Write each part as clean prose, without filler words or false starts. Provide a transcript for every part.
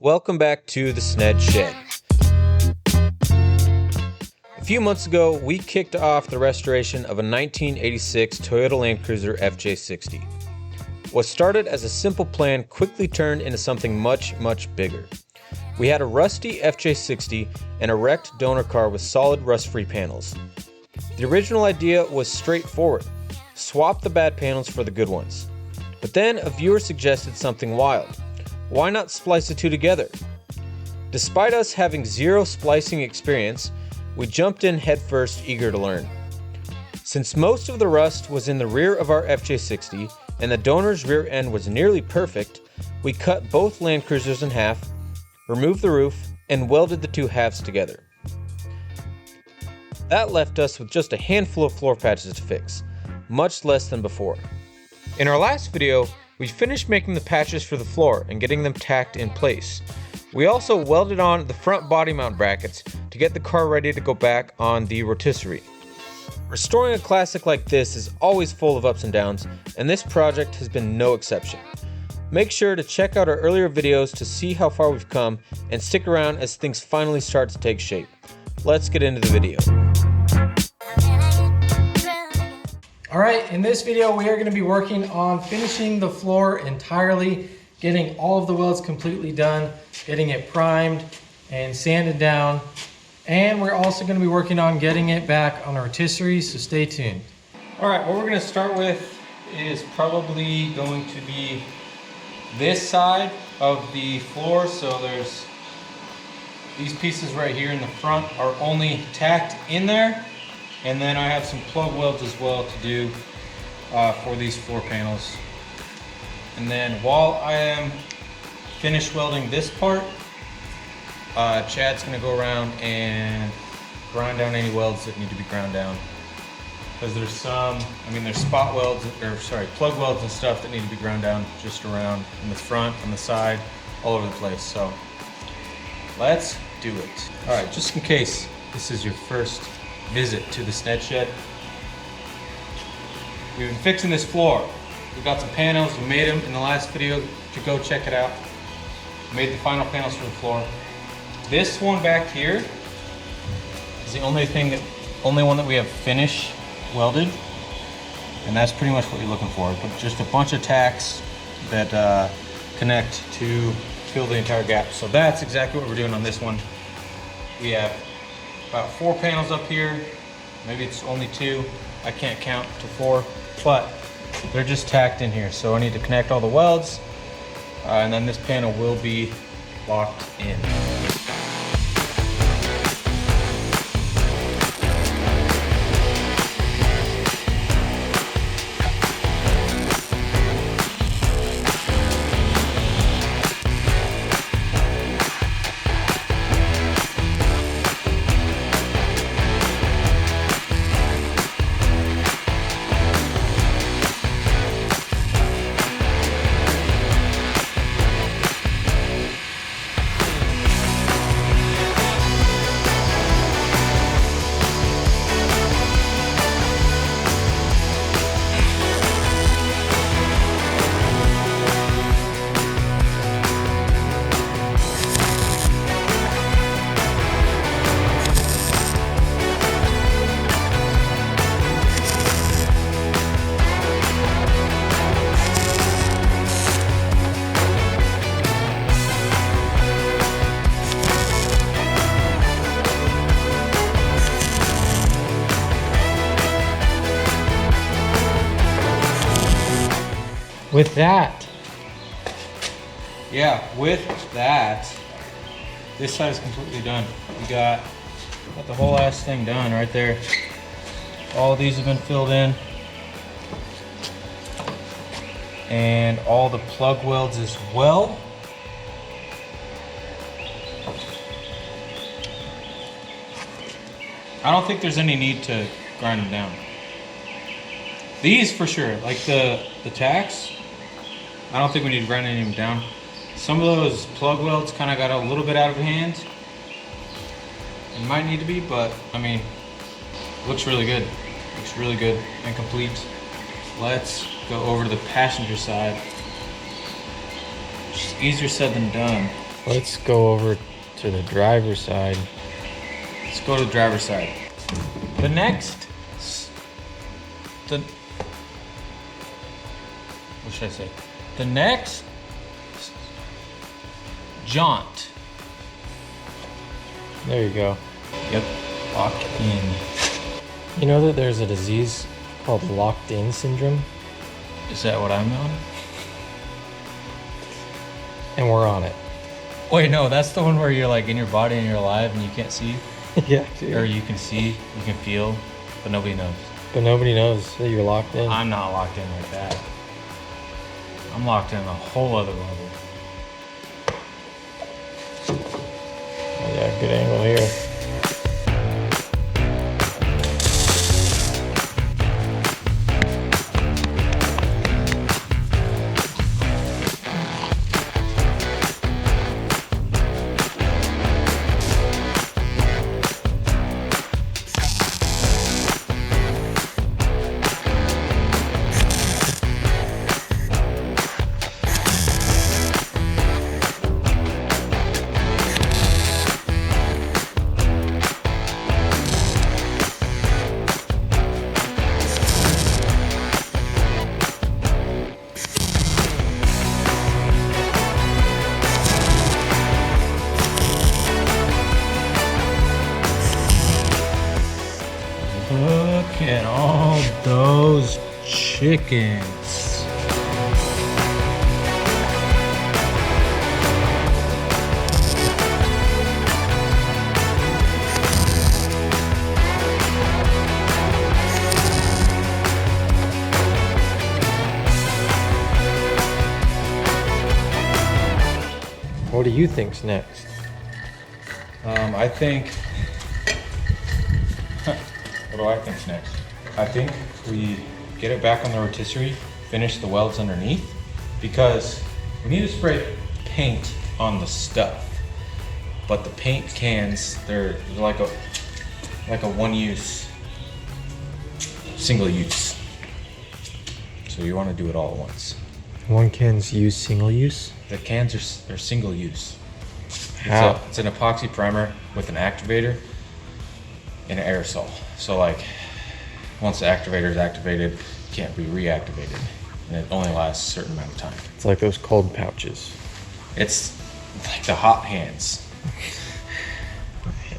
Welcome back to the Sned Shed. A few months ago, we kicked off the restoration of a 1986 Toyota Landcruiser FJ60. What started as a simple plan quickly turned into something much, much bigger. We had a rusty FJ60 and a wrecked donor car with solid rust-free panels. The original idea was straightforward: swap the bad panels for the good ones. But then a viewer suggested something wild. Why not splice the two together? Despite us having zero splicing experience, we jumped in headfirst, eager to learn. Since most of the rust was in the rear of our FJ60 and the donor's rear end was nearly perfect, we cut both Landcruisers in half, removed the roof, and welded the two halves together. That left us with just a handful of floor patches to fix, much less than before. In our last video, we finished making the patches for the floor and getting them tacked in place. We also welded on the front body mount brackets to get the car ready to go back on the Rotisserie. Restoring a classic like this is always full of ups and downs, and this project has been no exception. Make sure to check out our earlier videos to see how far we've come, and stick around as things finally start to take shape. Let's get into the video. Alright, in this video we are going to be working on finishing the floor entirely, getting all of the welds completely done, getting it primed and sanded down, and we're also going to be working on getting it back on a rotisserie, so stay tuned. Alright, what we're going to start with is probably going to be this side of the floor. So there's these pieces right here in the front are only tacked in there. And then I have some plug welds as well to do for these floor panels. And then while I am finished welding this part, Chad's gonna go around and grind down any welds that need to be ground down. Because there's there's spot welds, plug welds and stuff that need to be ground down just around in the front, on the side, all over the place. So let's do it. All right, just in case this is your first visit to the Sned Shed, we've been fixing this floor. We got some panels, we made them in the last video, to go check it out. Made the final panels for the floor. This one back here is the only one that we have finish welded, and that's pretty much what you're looking for. But just a bunch of tacks that connect to fill the entire gap. So that's exactly what we're doing on this one. We have about 4 panels up here. Maybe it's only 2. I can't count to 4, but they're just tacked in here. So I need to connect all the welds, and then this panel will be locked in. With that, this side is completely done. We got the whole ass thing done right there. All of these have been filled in, and all the plug welds as well. I don't think there's any need to grind them down. These for sure, like the tacks, I don't think we need to grind any of them down. Some of those plug welds kind of got a little bit out of hand. It might need to be, but I mean, looks really good. Looks really good and complete. Let's go over to the passenger side. Which is easier said than done. Let's go over to the driver's side. Let's go to the driver's side. The next, what should I say? The next jaunt. There you go. Yep, lock in. You know that there's a disease called locked-in syndrome? Is that what I'm on? And we're on it. Wait, no, that's the one where you're like in your body and you're alive and you can't see? Yeah, dude. Or you can see, you can feel, but nobody knows. But nobody knows that you're locked in. I'm not locked in like that. I'm locked in a whole other level. Oh, yeah, good angle here. Look at all those chickens. What do you think's next? I think. What do I think's next? I think we get it back on the rotisserie, finish the welds underneath, because we need to spray paint on the stuff. But the paint cans, they're like a one-use, single use. So you want to do it all at once. One can's use single use? The cans are single use. How? It's an epoxy primer with an activator and an aerosol. So like, once the activator is activated, it can't be reactivated. And it only lasts a certain amount of time. It's like those cold pouches. It's like the hot hands.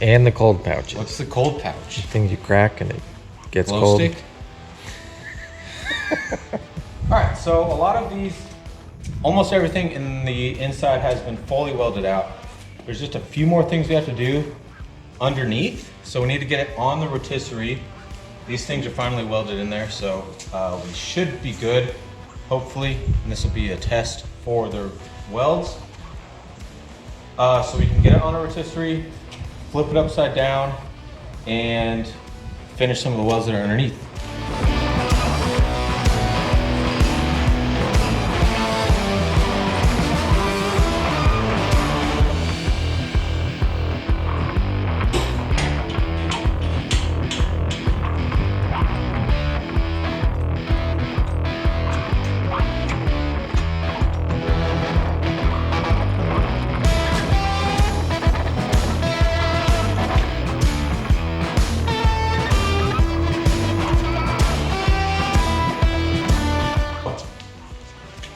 And the cold pouches. What's the cold pouch? Things you crack and it gets Glow cold. stick? All right, so a lot of these, almost everything in the inside has been fully welded out. There's just a few more things we have to do underneath. So we need to get it on the rotisserie. These things are finally welded in there, so we should be good, hopefully. And this will be a test for the welds. So we can get it on a rotisserie, flip it upside down, and finish some of the welds that are underneath.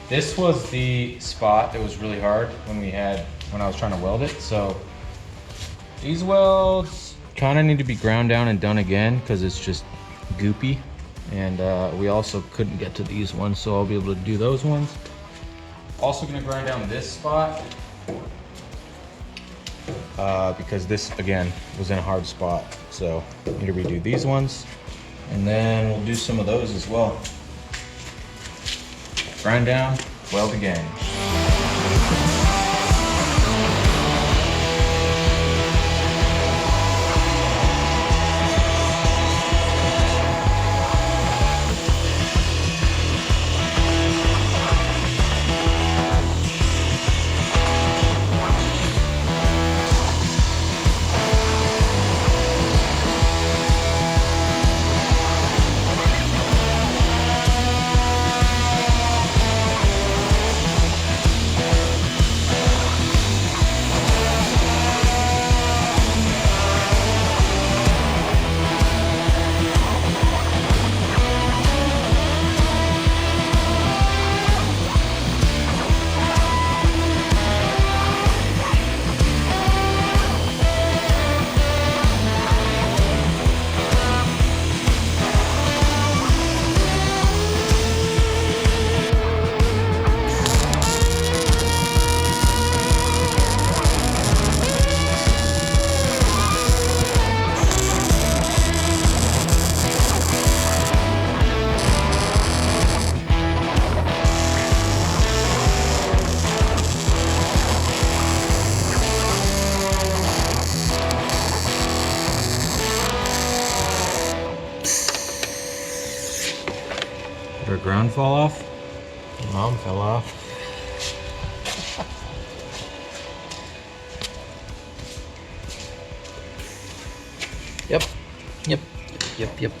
This was the spot that was really hard when I was trying to weld it. So these welds kind of need to be ground down and done again because it's just goopy. And we also couldn't get to these ones, so I'll be able to do those ones. Also gonna grind down this spot because this, again, was in a hard spot. So need to redo these ones. And then we'll do some of those as well. Grind down, weld again. ground fall off? Your mom fell off. Yep. Yep. Yep. Yep.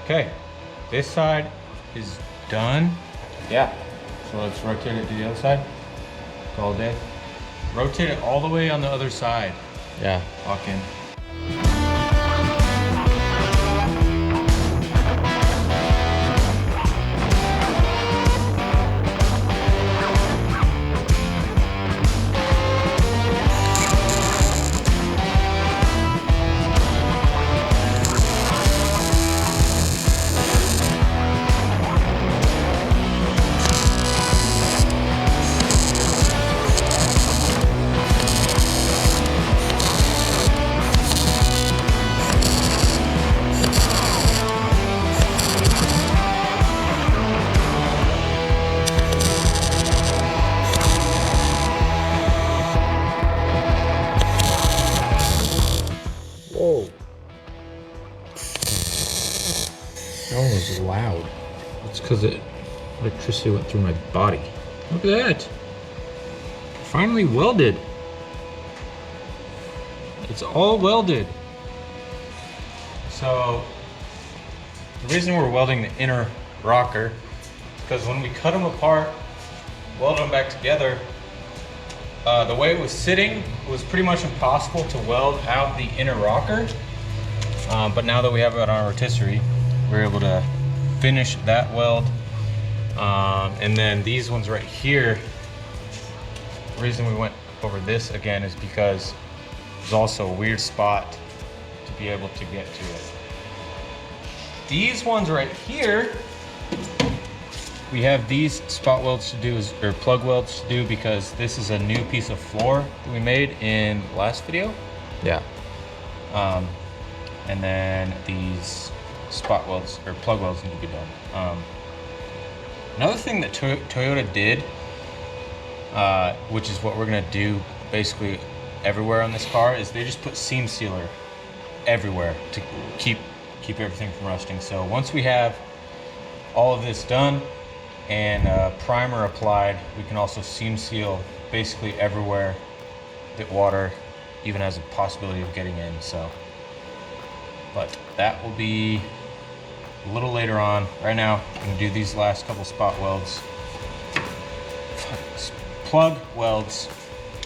Okay, this side is done. Yeah, so let's rotate it to the other side. All day. Rotate it all the way on the other side. Yeah. Lock in. Whoa. That was loud. It's because electricity went through my body. Look at that. Finally welded. It's all welded. So the reason we're welding the inner rocker is because when we cut them apart, weld them back together, the way it was sitting, it was pretty much impossible to weld out the inner rocker. But now that we have it on our rotisserie, we're able to finish that weld. And then these ones right here, the reason we went over this again is because there's also a weird spot to be able to get to it. These ones right here, we have these spot welds to do, or plug welds to do, because this is a new piece of floor that we made in the last video. Yeah. And then these spot welds, or plug welds, need to be done. Another thing that Toyota did, which is what we're gonna do basically everywhere on this car, is they just put seam sealer everywhere to keep everything from rusting. So once we have all of this done and primer applied, we can also seam seal basically everywhere that water even has a possibility of getting in. So, but that will be a little later on. Right now, I'm gonna do these last couple spot welds, plug welds,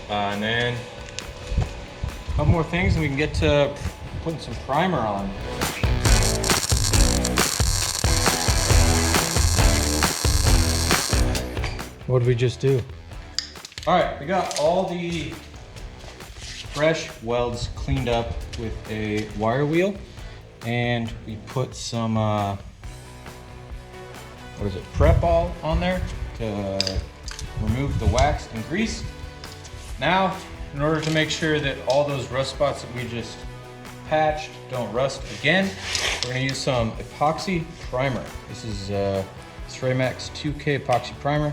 and then a couple more things and we can get to putting some primer on. What did we just do? All right, we got all the fresh welds cleaned up with a wire wheel, and we put some, what is it, prep all on there to remove the wax and grease. Now, in order to make sure that all those rust spots that we just patched don't rust again, we're gonna use some epoxy primer. This is Ceramax 2K epoxy primer,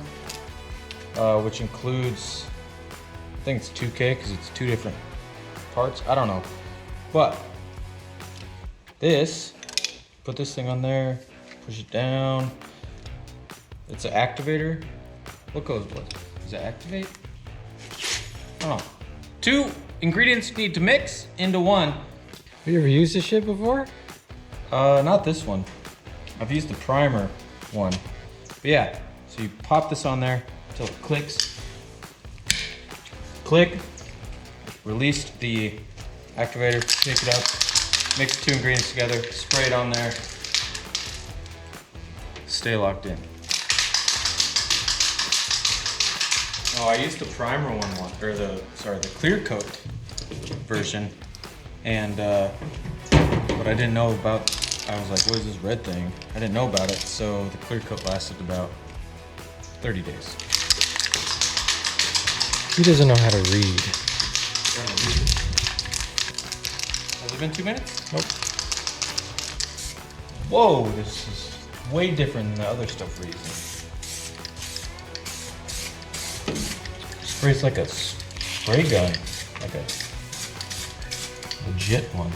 which includes, I think it's 2K because it's two different parts, I don't know. But this, put this thing on there, push it down. It's an activator. What goes what? Does it activate? Oh, ingredients need to mix into one. Have you ever used this shit before? Not this one. I've used the primer one. But yeah, so you pop this on there until it clicks. Click. Release the activator, shake it up, mix the two ingredients together, spray it on there. Stay locked in. Oh, I used the primer one, or the clear coat version, and but I didn't know about. I was like, what is this red thing? I didn't know about it, so the clear coat lasted about 30 days. He doesn't know how to read. Has it been 2 minutes? Nope. Whoa, this is way different than the other stuff we're using. Sprays like a spray gun, like a legit one.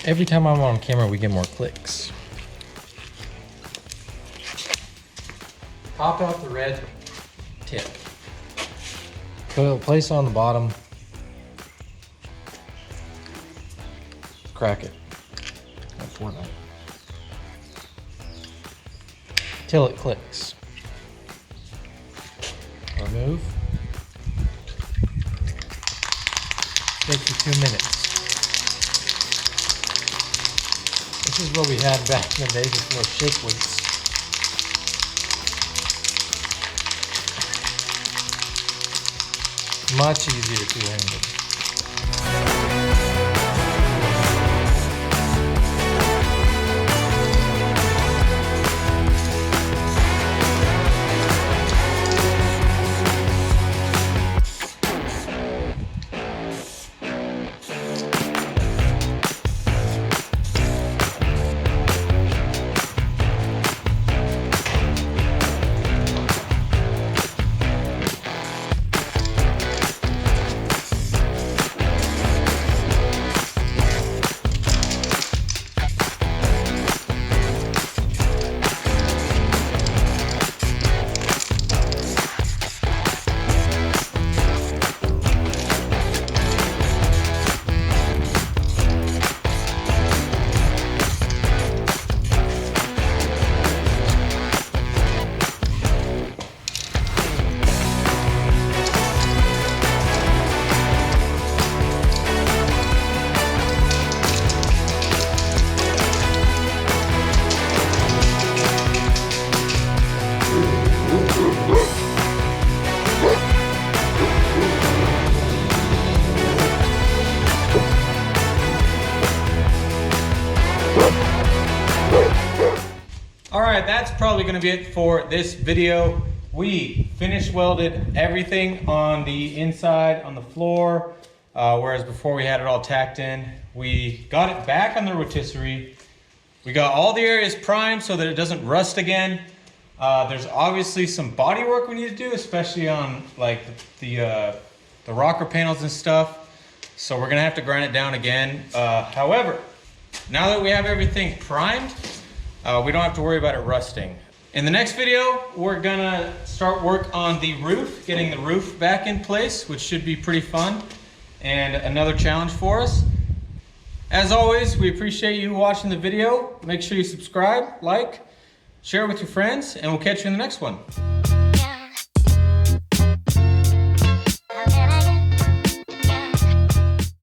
Every time I'm on camera, we get more clicks. Pop out the red tip. Put a place on the bottom. Crack it. Like Fortnite. Till it clicks. Remove. Takes you 2 minutes. This is what we had back in the day before shake weights. Much easier to handle. Alright, that's probably going to be it for this video. We finished welded everything on the inside, on the floor, whereas before we had it all tacked in. We got it back on the rotisserie. We got all the areas primed so that it doesn't rust again. There's obviously some body work we need to do, especially on like the rocker panels and stuff. So we're going to have to grind it down again. However, now that we have everything primed, we don't have to worry about it rusting. In the next video, we're gonna start work on the roof, getting the roof back in place, which should be pretty fun and another challenge for us. As always, we appreciate you watching the video. Make sure you subscribe, like, share it with your friends, and we'll catch you in the next one.